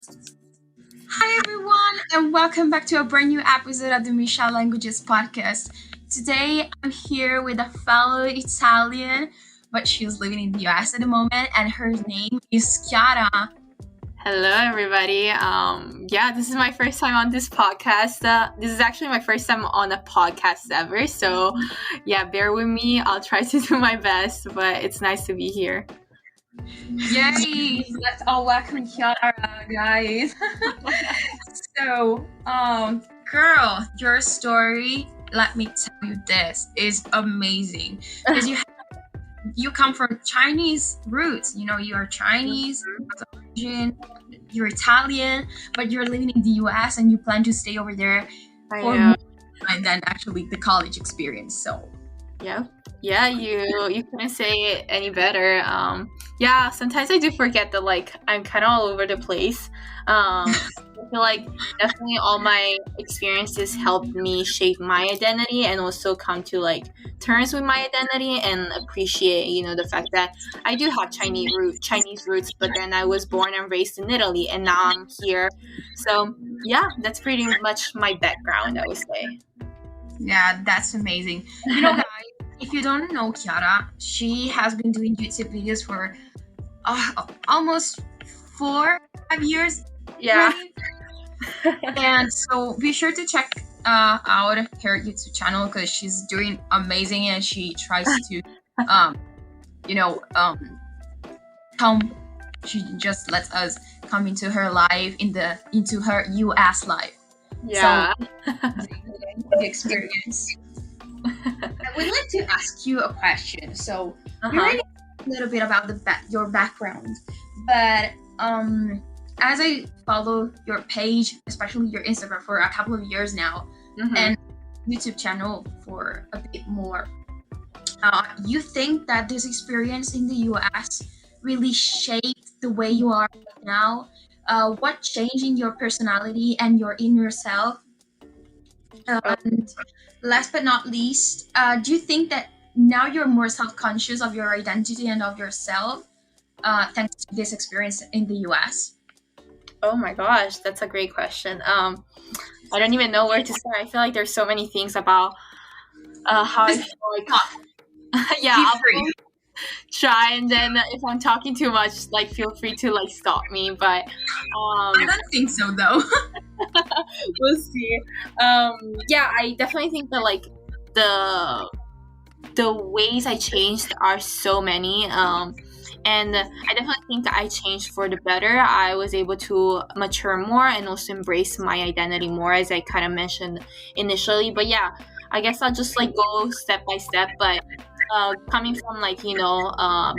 Hi, everyone, and welcome back to a brand new episode of the Michelle.languages podcast. Today, I'm here with a fellow Italian, but she's living in the US at the moment, and her name is Chiara. Hello, everybody. This is my first time on this podcast. This is actually my first time on a podcast ever. So, bear with me. I'll try to do my best, but it's nice to be here. Yay! Let's all welcome Chiara, guys. So, girl, your story, let me tell you this, is amazing. Because you come from Chinese roots. You know, you are Chinese, Asian, you're Italian, but you're living in the US and you plan to stay over there for more time than actually the college experience. So yeah, you couldn't say it any better. Sometimes I do forget that I'm kind of all over the place. I feel like definitely all my experiences helped me shape my identity and also come to terms with my identity and appreciate the fact that I do have Chinese roots, but then I was born and raised in Italy and now I'm here. So that's pretty much my background, I would say. Yeah, that's amazing. You know, guys, if you don't know Chiara, she has been doing YouTube videos for almost 4-5 years. Yeah. And so be sure to check out her YouTube channel because she's doing amazing and she tries to, come. She just lets us come into her life, into her US life. Yeah. So, the experience. I would like to ask you a question. So, we already know a little bit about your background, but as I follow your page, especially your Instagram, for a couple of years now, and YouTube channel for a bit more, you think that this experience in the US really shaped the way you are right now? What changed in your personality and your inner self? And last but not least, do you think that now you're more self-conscious of your identity and of yourself thanks to this experience in the US? Oh my gosh, that's a great question. I don't even know where to start. I feel like there's so many things about how I feel I'll try, and then if I'm talking too much, feel free to stop me. But I don't think so, though. We'll see. I definitely think that the ways I changed are so many. And I definitely think I changed for the better. I was able to mature more and also embrace my identity more, as I kind of mentioned initially. But I guess I'll just go step by step. But coming from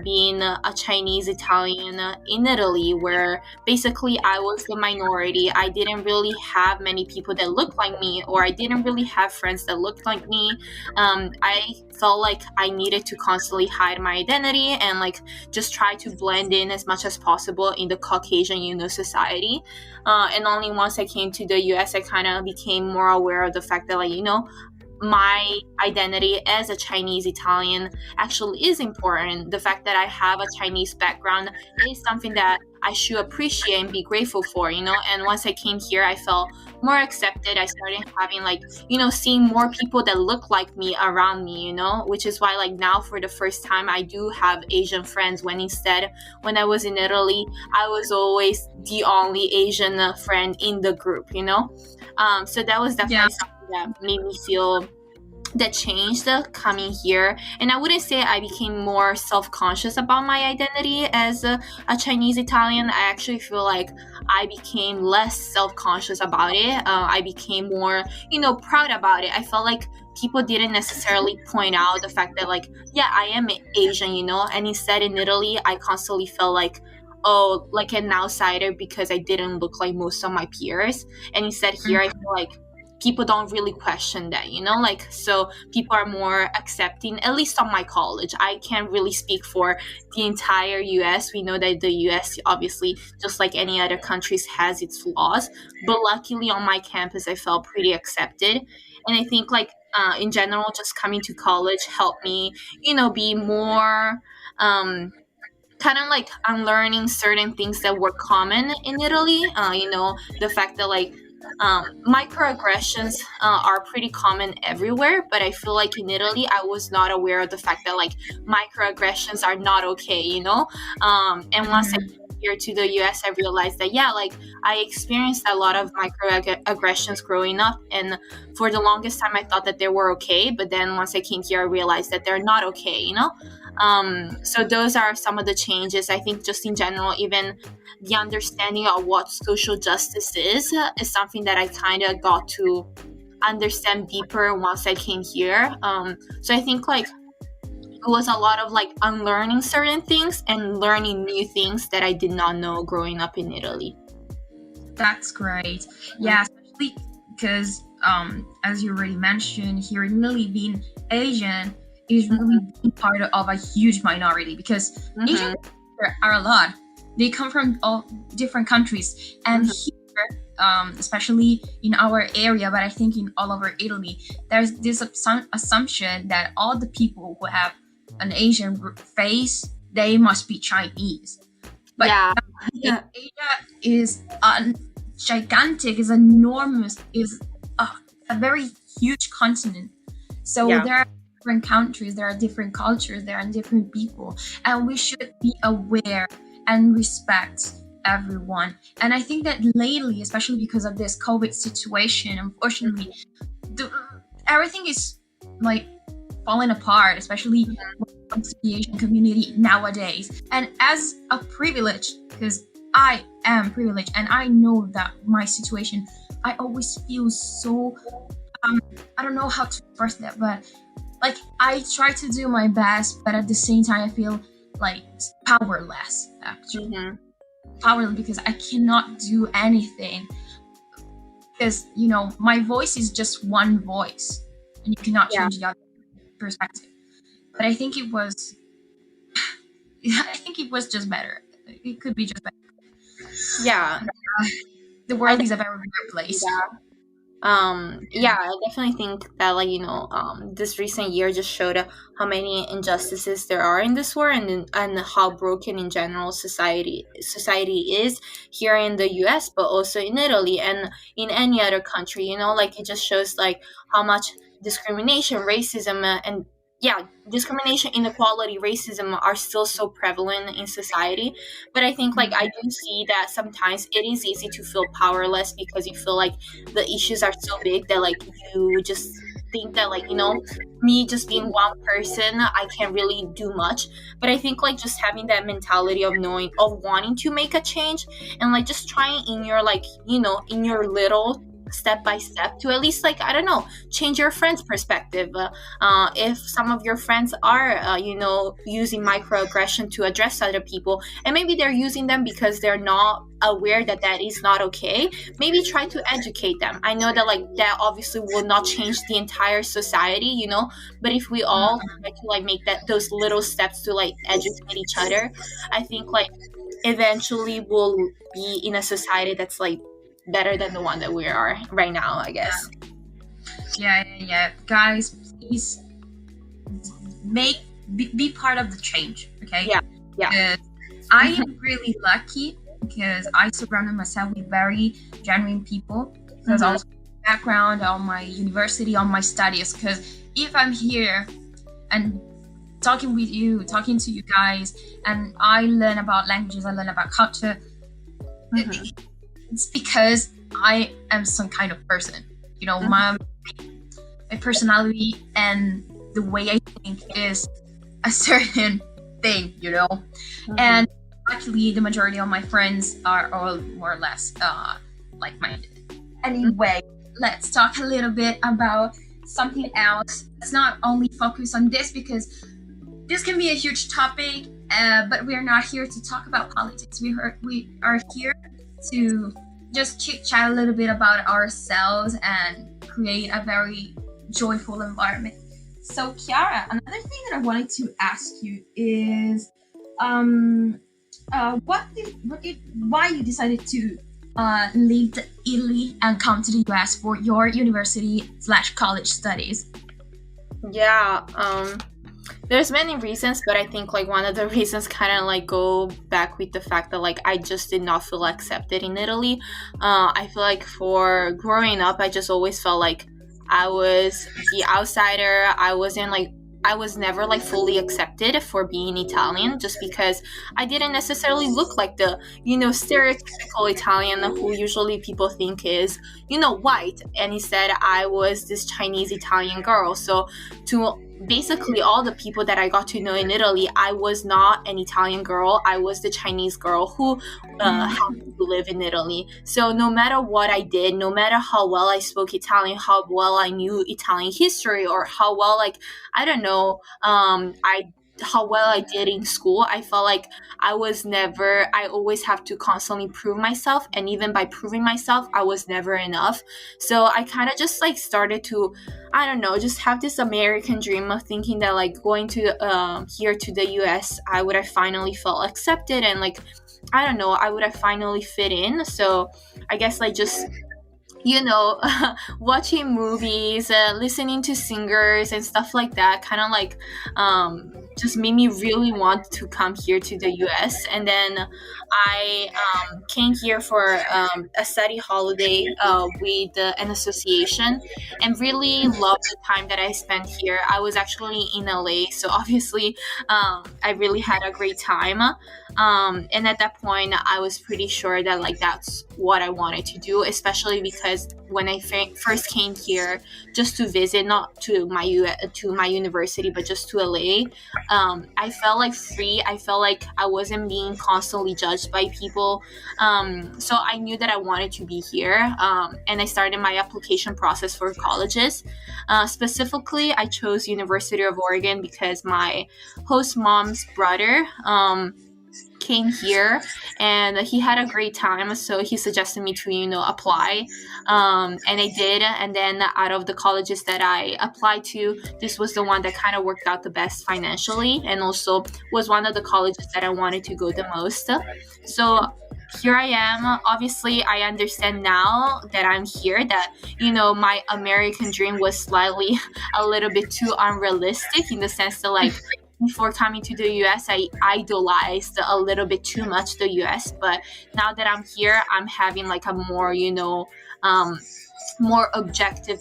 being a Chinese Italian in Italy, where basically I was the minority. I didn't really have many people that looked like me, or I didn't really have friends that looked like me. I felt like I needed to constantly hide my identity and just try to blend in as much as possible in the Caucasian society. And only once I came to the US, I kind of became more aware of the fact that my identity as a Chinese Italian actually is important. The fact that I have a Chinese background is something that I should appreciate and be grateful for, And once I came here, I felt more accepted. I started having seeing more people that look like me around me, which is why now for the first time I do have Asian friends, when instead when I was in Italy, I was always the only Asian friend in the group, So that was definitely something that made me feel that changed coming here. And I wouldn't say I became more self-conscious about my identity as a Chinese Italian. I actually feel like I became less self-conscious about it. I became more, proud about it. I felt like people didn't necessarily point out the fact that I am Asian, and instead in Italy, I constantly felt like an outsider because I didn't look like most of my peers. And instead here, I feel like people don't really question that, so people are more accepting, at least on my college. I can't really speak for the entire US. We know that the US, obviously, just like any other countries, has its flaws, but luckily on my campus, I felt pretty accepted. And I think in general, just coming to college helped me, be more kind of like unlearning certain things that were common in Italy. The fact that like microaggressions are pretty common everywhere, but I feel like in Italy, I was not aware of the fact that like microaggressions are not okay, and once I came here to the US, I realized that, yeah, like I experienced a lot of microaggressions growing up, and for the longest time, I thought that they were okay, but then once I came here, I realized that they're not okay, so those are some of the changes. I think just in general, even the understanding of what social justice is something that I kind of got to understand deeper once I came here. So I think like it was a lot of like unlearning certain things and learning new things that I did not know growing up in Italy. That's great. Yeah, especially because as you already mentioned, here in Italy, being Asian is really being part of a huge minority, because Asians are a lot. They come from all different countries, and here, especially in our area, but I think in all over Italy, there's this assumption that all the people who have an Asian face, they must be Chinese. But Asia is gigantic, is enormous, is a very huge continent. So there are different countries, there are different cultures, there are different people, and we should be aware and respect everyone. And I think that lately, especially because of this COVID situation, unfortunately, everything is like falling apart, especially when it comes to the Asian community nowadays. And as a privilege, because I am privileged and I know that my situation, I always feel so, I don't know how to express that, but like I try to do my best, but at the same time, I feel like powerless, actually. Powerless because I cannot do anything, because my voice is just one voice and you cannot change the other perspective. But I think it was just better. It could be just better. The world is a very weird place. I definitely think that this recent year just showed how many injustices there are in this world, and how broken in general society is here in the US, but also in Italy and in any other country. It just shows like how much discrimination, racism, and discrimination, inequality, racism are still so prevalent in society. But I think I do see that sometimes it is easy to feel powerless, because you feel like the issues are so big that you just think that me just being one person, I can't really do much. But I think just having that mentality of wanting to make a change, and just trying in your in your little step by step to at least change your friend's perspective. If some of your friends are using microaggression to address other people, and maybe they're using them because they're not aware that is not okay, maybe try to educate them. I know that that obviously will not change the entire society, but if we all try to make those little steps to educate each other, I think eventually we'll be in a society that's better than the one that we are right now, I guess. Yeah. Guys, please be part of the change, okay? Yeah. I am really lucky because I surrounded myself with very genuine people, because also background on my university, on my studies. Because if I'm here and talking to you guys, and I learn about languages, I learn about culture, it's because I am some kind of person. My personality and the way I think is a certain thing, And actually, the majority of my friends are all more or less like-minded. Anyway, let's talk a little bit about something else. Let's not only focus on this, because this can be a huge topic, but we are not here to talk about politics. We are here to just chit-chat a little bit about ourselves and create a very joyful environment. So, Chiara, another thing that I wanted to ask you is, why you decided to leave Italy and come to the US for your university/college studies? There's many reasons, but I think like one of the reasons kind of like go back with the fact that like I just did not feel accepted in Italy. I feel like for growing up, I just always felt like I was the outsider. I was never like fully accepted for being Italian, just because I didn't necessarily look like the, you know, stereotypical Italian who usually people think is, you know, white. And instead I was this Chinese Italian girl. So to basically all the people that I got to know in Italy, I was not an Italian girl. I was the Chinese girl who happened to live in Italy. So no matter what I did, no matter how well I spoke Italian, how well I knew Italian history, or how well, like, I don't know, I how well I did in school, I felt like I always have to constantly prove myself. And even by proving myself, I was never enough. So I kind of just like started to, I don't know, just have this American dream of thinking that like going to here to the US, I would have finally felt accepted, and like, I don't know, I would have finally fit in. So I guess like just, you know, watching movies, listening to singers and stuff like that kind of like just made me really want to come here to the US. And then I came here for a study holiday with an association, and really loved the time that I spent here. I was actually in LA, so obviously I really had a great time. And at that point, I was pretty sure that like that's what I wanted to do, especially because when I first came here just to visit, not to my to my university, but just to LA, I felt like free. I felt like I wasn't being constantly judged by people. So I knew that I wanted to be here, and I started my application process for colleges. Specifically, I chose University of Oregon because my host mom's brother came here and he had a great time, so he suggested me to, you know, apply, and I did. And then out of the colleges that I applied to, this was the one that kind of worked out the best financially, and also was one of the colleges that I wanted to go the most. So here I am. Obviously, I understand now that I'm here that, you know, my American dream was slightly a little bit too unrealistic, in the sense that like before coming to the US, I idolized a little bit too much the US. But now that I'm here, I'm having like a more, you know, more objective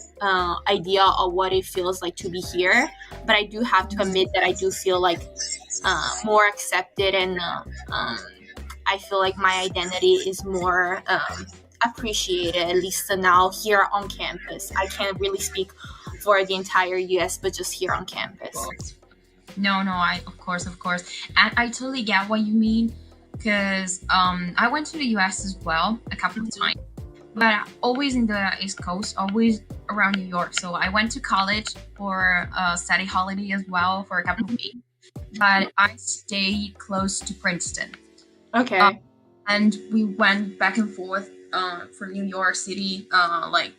idea of what it feels like to be here. But I do have to admit that I do feel like more accepted, and I feel like my identity is more appreciated, at least now here on campus. I can't really speak for the entire US, but just here on campus. No, I of course, and I totally get what you mean, because I went to the US as well a couple of times, but always in the East Coast, always around New York. So I went to college for a study holiday as well for a couple of weeks, but I stayed close to Princeton. Okay. And we went back and forth from New York City like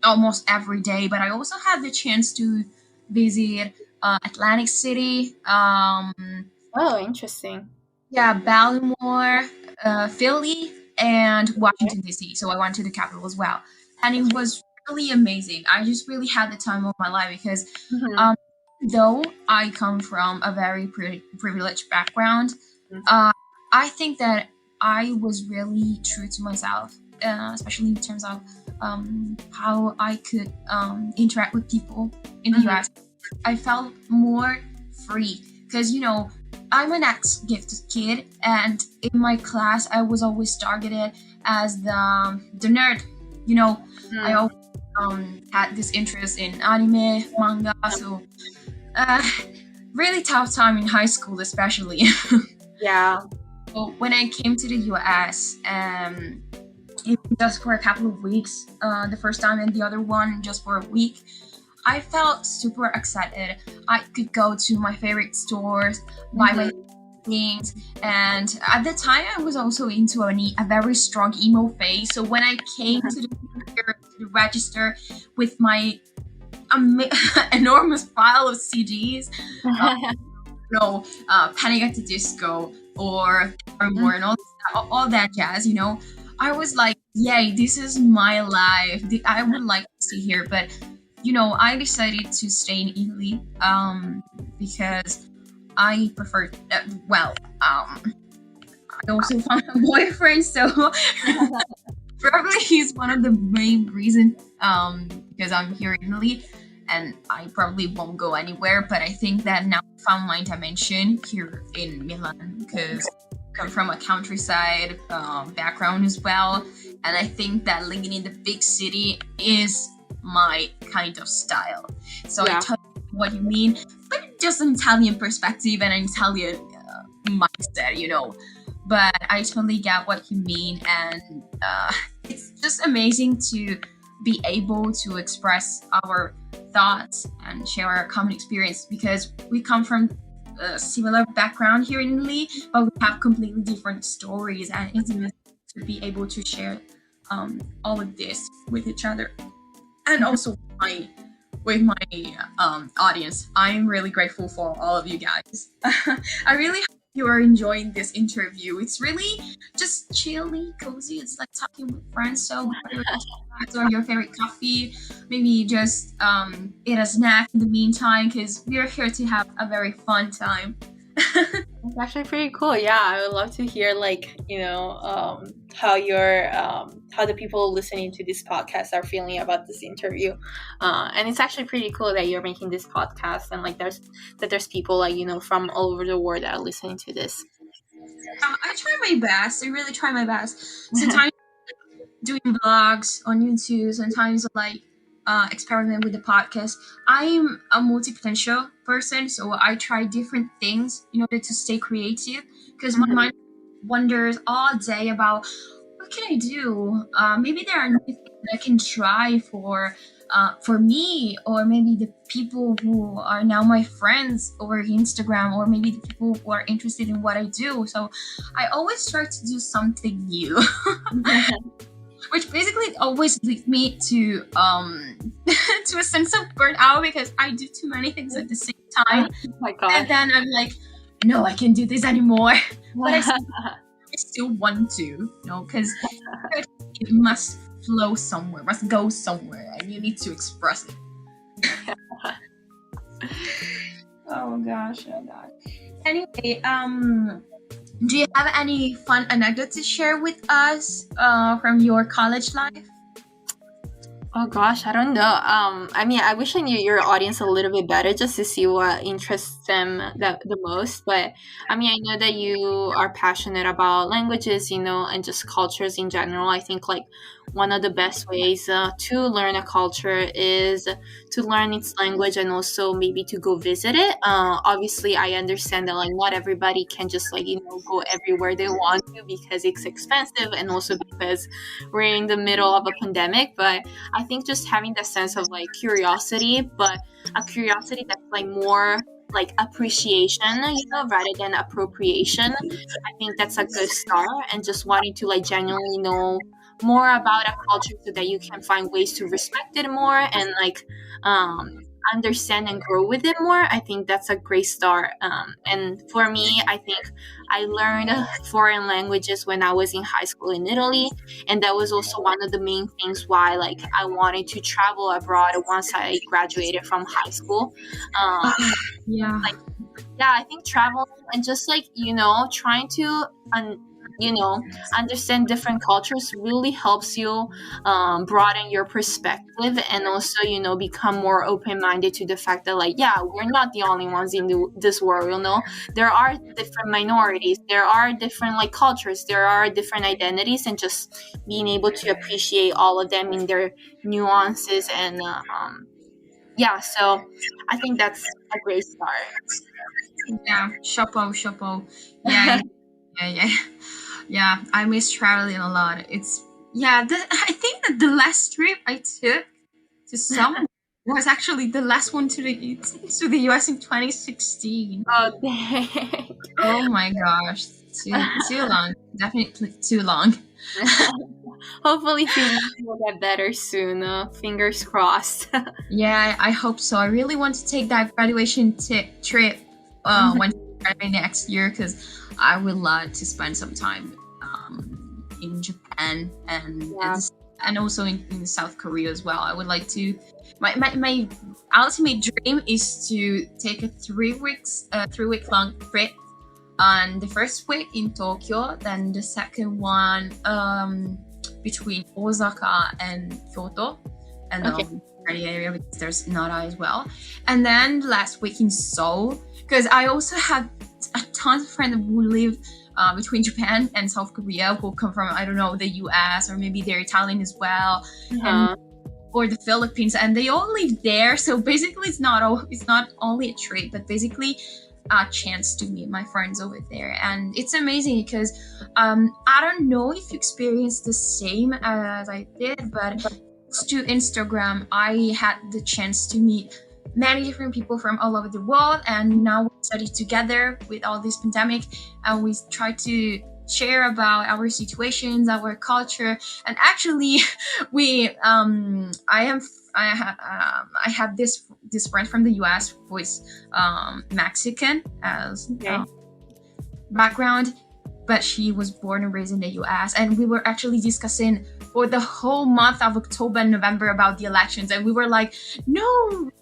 almost every day. But I also had the chance to visit Atlantic City. Oh, interesting. Yeah, Baltimore, Philly, and Washington D.C. So I went to the capital as well, and it was really amazing. I just really had the time of my life, because though I come from a very privileged background, I think that I was really true to myself, especially in terms of how I could interact with people in the US. I felt more free, because, you know, I'm an ex-gifted kid, and in my class I was always targeted as the nerd. You know, I always had this interest in anime, manga, so really tough time in high school, especially. Yeah. So when I came to the US, just for a couple of weeks, the first time, and the other one just for a week, I felt super excited. I could go to my favorite stores, buy my things, and at the time I was also into a very strong emo phase. So when I came to the register with my enormous pile of CDs, Panic at the Disco or more, and all that jazz, you know, I was like, yay, this is my life. I would like to see here. But I decided to stay in Italy because I prefer. I also found a boyfriend, so probably he's one of the main reasons because I'm here in Italy and I probably won't go anywhere. But I think that now I found my dimension here in Milan because I come from a countryside background as well, and I think that living in the big city is my kind of style. So I totally know what you mean, but just an Italian perspective and an Italian mindset. But I totally get what you mean, and it's just amazing to be able to express our thoughts and share our common experience because we come from a similar background here in Italy, but we have completely different stories, and it's amazing to be able to share all of this with each other, and also with my audience. I'm really grateful for all of you guys. I really hope you are enjoying this interview. It's really just chilly, cozy. It's like talking with friends. So or your favorite coffee, maybe just eat a snack in the meantime because we are here to have a very fun time. It's actually pretty cool. Yeah, I would love to hear how the people listening to this podcast are feeling about this interview. And it's actually pretty cool that you're making this podcast and there's people from all over the world that are listening to this. I try my best. I really try my best. Sometimes doing vlogs on YouTube. Sometimes experiment with the podcast. I'm a multi-potential person, so I try different things in order to stay creative because my mind wonders all day about what can I do. Maybe there are new things that I can try for me, or maybe the people who are now my friends over Instagram, or maybe the people who are interested in what I do. So I always try to do something new. Which basically always leads me to to a sense of burnout because I do too many things at the same time. Oh my God. And then I'm like, no, I can't do this anymore. But I still want to, because it must flow somewhere, must go somewhere, and you need to express it. Oh gosh. Anyway, do you have any fun anecdotes to share with us from your college life? Oh gosh, I don't know. I wish I knew your audience a little bit better just to see what interests them the most. But I know that you are passionate about languages, and just cultures in general. I think one of the best ways to learn a culture is to learn its language and also maybe to go visit it. Obviously, I understand that not everybody can just go everywhere they want to because it's expensive and also because we're in the middle of a pandemic. But I think just having that sense of curiosity, but a curiosity that's more appreciation, rather than appropriation. I think that's a good start, and just wanting to genuinely know more about a culture so that you can find ways to respect it more and understand and grow with it more. I think that's a great start. And for me, I think I learned foreign languages when I was in high school in Italy, and that was also one of the main things why I wanted to travel abroad once I graduated from high school. I think travel and just trying to understand different cultures really helps you broaden your perspective and also become more open-minded to the fact that we're not the only ones in this world. There are different minorities, there are different cultures, there are different identities, and just being able to appreciate all of them in their nuances. And so I think that's a great start. Chapeau. Yeah, I miss traveling a lot. I think that the last trip I took to some was actually the last one to the US in 2016. Oh dang. Oh my gosh, too long. Definitely too long. Hopefully things will get better soon. Fingers crossed. Yeah, I hope so. I really want to take that graduation trip when next year because I would love to spend some time in Japan and and also in South Korea as well. I would like to. My ultimate dream is to take a 3 week long trip. On the first week in Tokyo, then the second one between Osaka and Kyoto, and the area because there's Nara as well, and then the last week in Seoul, because I also had a ton of friends who live between Japan and South Korea who come from, I don't know, the US, or maybe they're Italian as well, or the Philippines, and they all live there. So basically, it's not only a trip, but basically a chance to meet my friends over there. And it's amazing because I don't know if you experienced the same as I did, but to Instagram, I had the chance to meet many different people from all over the world, and now we study together with all this pandemic, and we try to share about our situations, our culture. And actually I have this friend from the US who is Mexican as background, but she was born and raised in the US, and we were actually discussing for the whole month of October and November about the elections, and we were like, no,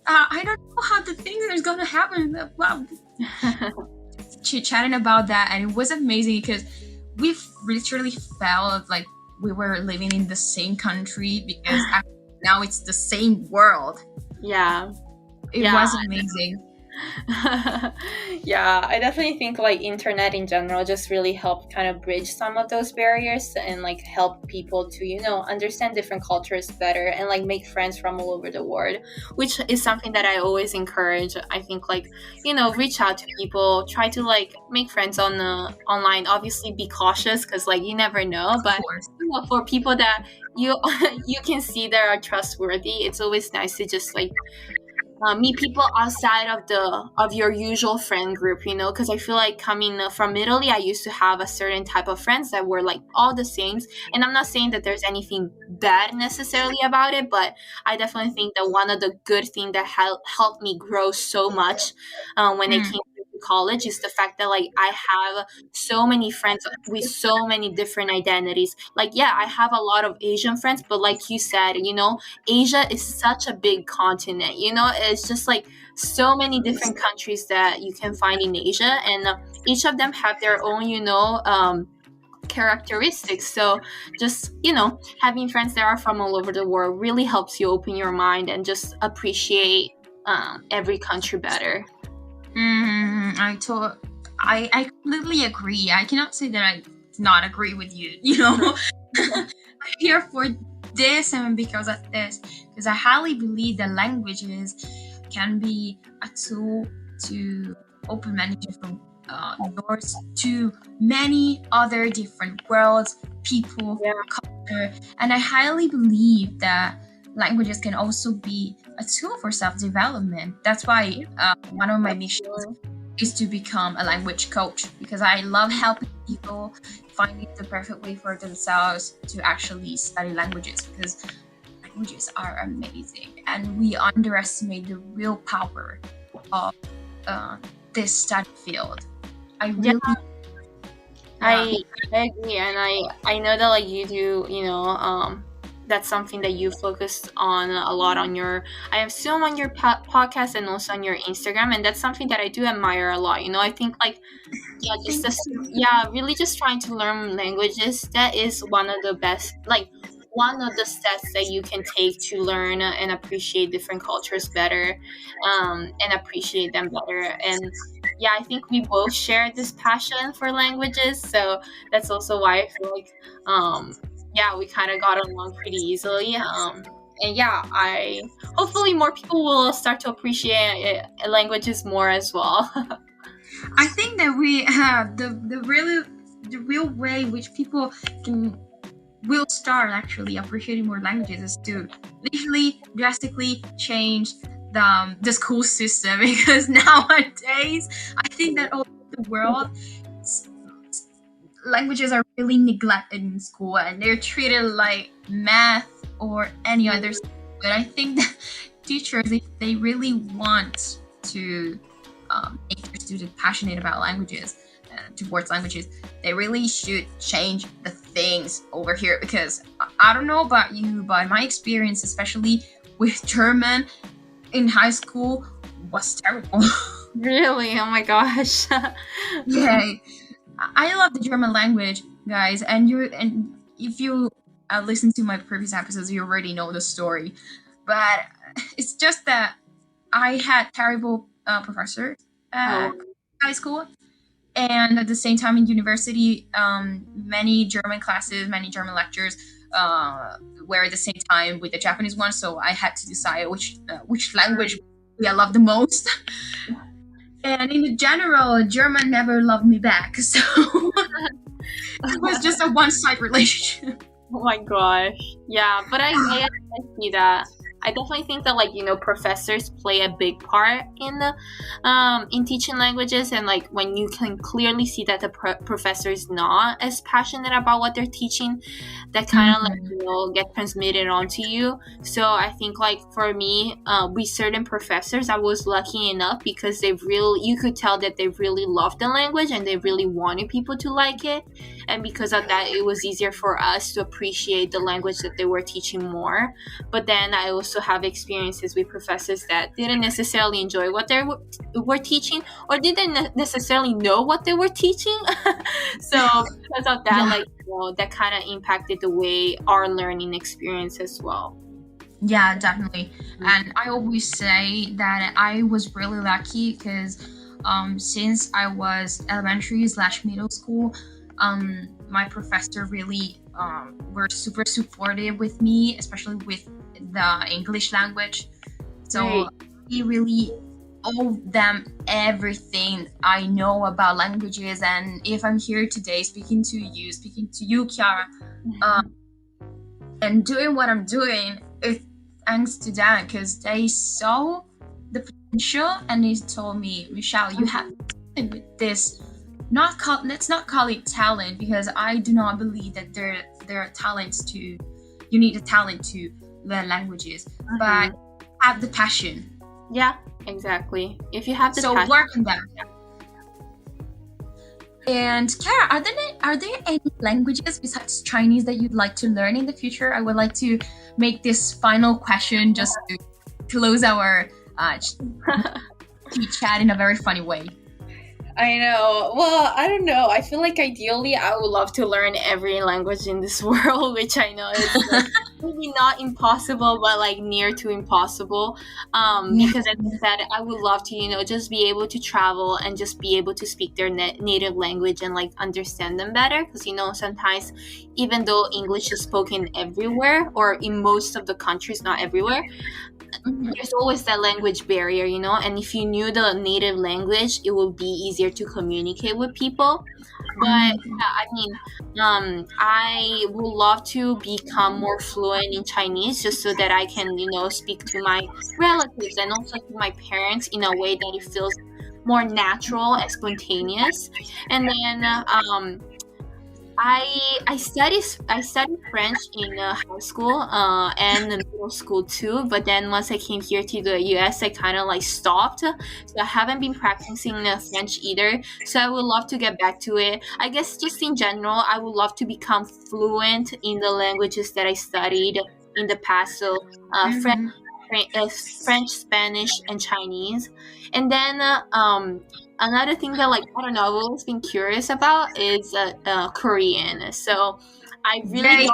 I don't know how the things are gonna happen. Wow. Chatting about that, and it was amazing because we literally felt like we were living in the same country, because now it's the same world. It was amazing. Yeah, I definitely think like internet in general just really helped kind of bridge some of those barriers, and like help people to, you know, understand different cultures better, and like make friends from all over the world, which is something that I always encourage. I think, like, you know, reach out to people, try to like make friends on online. Obviously be cautious, because like you never know, but you know, for people that you can see that are trustworthy, it's always nice to just like meet people outside of your usual friend group, you know, because I feel like coming from Italy, I used to have a certain type of friends that were like all the same. And I'm not saying that there's anything bad necessarily about it, but I definitely think that one of the good things that helped me grow so much when I came to college is the fact that like I have so many friends with so many different identities. Like, yeah, I have a lot of Asian friends, but like you said, you know, Asia is such a big continent, you know, it's just like so many different countries that you can find in Asia, and each of them have their own, you know, characteristics. So just, you know, having friends that are from all over the world really helps you open your mind and just appreciate every country better. I completely agree. I cannot say that I not agree with you, you know. I'm here for this and because of this, because I highly believe that languages can be a tool to open many different doors to many other different worlds, people, culture. And I highly believe that languages can also be a tool for self-development. That's why one of my missions is to become a language coach, because I love helping people finding the perfect way for themselves to actually study languages, because languages are amazing and we underestimate the real power of this study field. I agree, and I know that like you do, you know, that's something that you focused on a lot on your, I assume, on your podcast and also on your Instagram, and that's something that I do admire a lot. You know, I think like really just trying to learn languages, that is one of the best, like one of the steps that you can take to learn and appreciate different cultures better, and appreciate them better. And yeah, I think we both share this passion for languages, so that's also why I feel like we kind of got along pretty easily. And yeah, I hopefully more people will start to appreciate languages more as well. I think that we have the real way which people will start actually appreciating more languages is to literally drastically change the school system, because nowadays I think that all over the world languages are really neglected in school and they're treated like math or any other stuff. But I think that teachers, if they really want to make their students passionate about languages, towards languages, they really should change the things over here, because I don't know about you, but my experience, especially with German in high school, was terrible. Really? Oh my gosh. Yeah, I love the German language, guys, and if you listen to my previous episodes, you already know the story. But it's just that I had terrible professors at Oh, high school, and at the same time in university, many German classes, many German lectures were at the same time with the Japanese one. So I had to decide which language I love the most. And in general, German never loved me back, so it was just a one-side relationship. oh my gosh. Yeah, but I see that. I definitely think that, like, you know, professors play a big part in teaching languages, and like when you can clearly see that the professor is not as passionate about what they're teaching, that kind of like, you know, get transmitted onto you. So I think, like, for me, with certain professors, I was lucky enough because you could tell that they really loved the language and they really wanted people to like it, and because of that, it was easier for us to appreciate the language that they were teaching more. But then I also have experiences with professors that didn't necessarily enjoy what they were teaching, or didn't necessarily know what they were teaching. So because of that, like, you know, that kind of impacted the way our learning experience as well. Yeah, definitely. And I always say that I was really lucky because since I was elementary/middle school, my professor really were super supportive with me, especially with the English language. So he really owe them everything I know about languages. And if I'm here today speaking to you, Chiara, and doing what I'm doing, it's thanks to them, because they saw the potential and they told me, Michelle, you have with this. Let's not call it talent, because I do not believe that there are talents to. You need a talent to learn languages, but have the passion. Yeah, exactly. If you have the so passion, work on that. And Chiara, are there any languages besides Chinese that you'd like to learn in the future? I would like to make this final question just to close our chat in a very funny way. I know. Well, I don't know. I feel like ideally I would love to learn every language in this world, which I know is like, maybe not impossible, but like near to impossible. Because as I said, I would love to, you know, just be able to travel and just be able to speak their native language and like understand them better. Because, you know, sometimes even though English is spoken everywhere, or in most of the countries, not everywhere, there's always that language barrier, you know, and if you knew the native language, it would be easier to communicate with people. But I mean, I would love to become more fluent in Chinese, just so that I can, you know, speak to my relatives and also to my parents in a way that it feels more natural and spontaneous. And then I studied French in high school and middle school too, but then once I came here to the US, I kind of like stopped. So I haven't been practicing French either. So I would love to get back to it. I guess just in general, I would love to become fluent in the languages that I studied in the past. So French, Spanish, and Chinese. And then another thing that, like, I don't know, I've always been curious about is Korean. So I really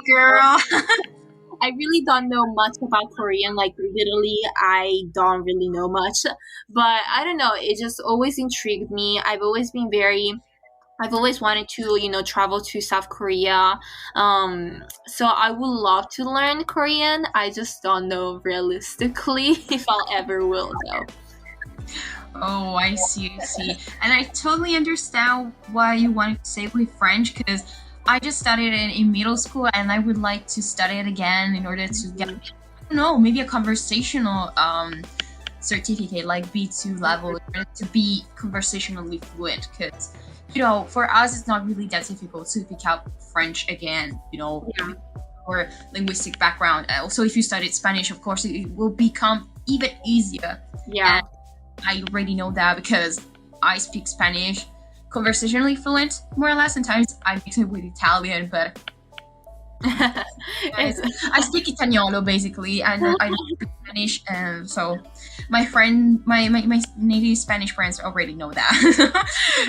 I really don't know much about Korean. Like, literally, I don't really know much. But I don't know, it just always intrigued me. I've always wanted to, you know, travel to South Korea. So I would love to learn Korean. I just don't know realistically if I'll ever will, though. Oh, I see. And I totally understand why you wanted to say with French, because I just studied it in middle school and I would like to study it again in order to get, I don't know, maybe a conversational certificate, like B2 level, in order to be conversationally fluent. Because, you know, for us, it's not really that difficult to pick up French again, you know, or linguistic background. Also, if you studied Spanish, of course, it will become even easier. Yeah. And I already know that because I speak Spanish, conversationally fluent, more or less. Sometimes I mix it with Italian, but I speak Italiano basically, and I don't speak Spanish, and so my native Spanish friends already know that.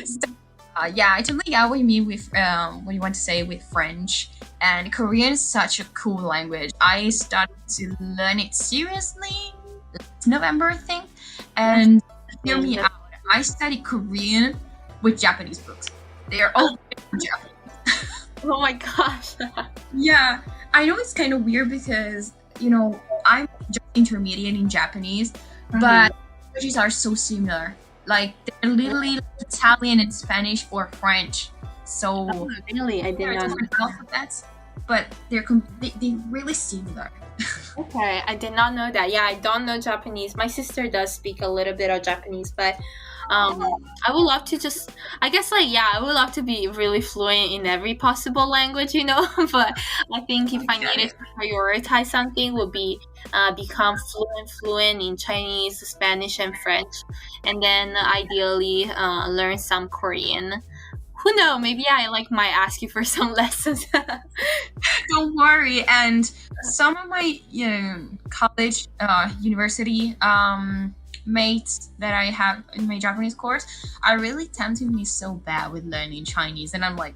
So, yeah, I totally get what you mean with what you want to say with French. And Korean is such a cool language. I started to learn it seriously last November, I think. And hear me out. I studied Korean with Japanese books. They are all Japanese. Oh my gosh. Yeah, I know it's kind of weird because, you know, I'm just intermediate in Japanese, but languages are so similar. Like, they're literally like Italian and Spanish or French. So, Oh, really? I did they're not know different that. alphabets, but they're really similar. Okay, I did not know that. Yeah, I don't know Japanese. My sister does speak a little bit of Japanese, but I would love to just, I guess, like, yeah, I would love to be really fluent in every possible language, you know. But I think if I needed to prioritize something, would be become fluent in Chinese, Spanish, and French, and then ideally learn some Korean. Who knows? Maybe I might ask you for some lessons. Don't worry. And some of my college, university mates that I have in my Japanese course are really tempting me so bad with learning Chinese, and I'm like,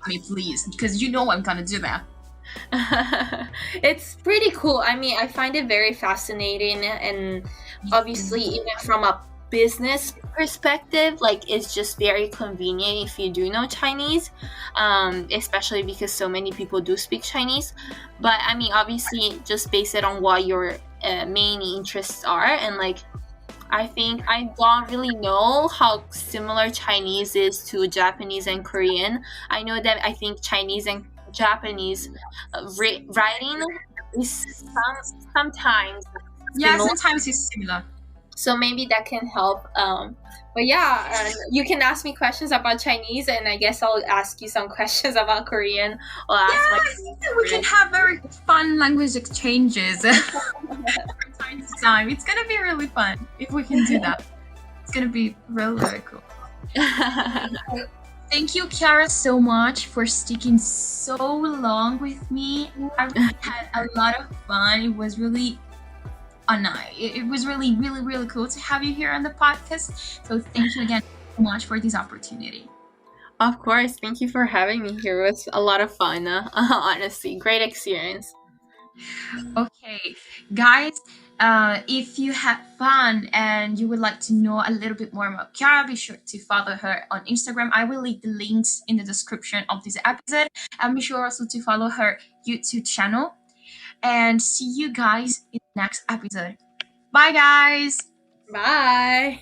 me please, because you know I'm gonna do that. It's pretty cool. I mean, I find it very fascinating, and obviously, even from a business perspective, like, it's just very convenient if you do know Chinese, especially because so many people do speak Chinese. But I mean, obviously, just base it on what your main interests are, and like, I think I don't really know how similar Chinese is to Japanese and Korean. I know that I think Chinese and Japanese writing is sometimes Yeah, similar. sometimes it's similar. So maybe that can help. But yeah, you can ask me questions about Chinese, and I guess I'll ask you some questions about Korean. Or ask my We can have very fun language exchanges from time to time. It's gonna be really fun if we can do that. It's gonna be really, really cool. Thank you, Chiara, so much for sticking so long with me. I really had a lot of fun. It was really it was really, really, really cool to have you here on the podcast. So thank you again so much for this opportunity. Of course, thank you for having me here. It was a lot of fun. Honestly, great experience. Okay, guys, if you had fun and you would like to know a little bit more about Chiara, be sure to follow her on Instagram. I will leave the links in the description of this episode, and be sure also to follow her YouTube channel. And see you guys in the next episode. Bye, guys. Bye.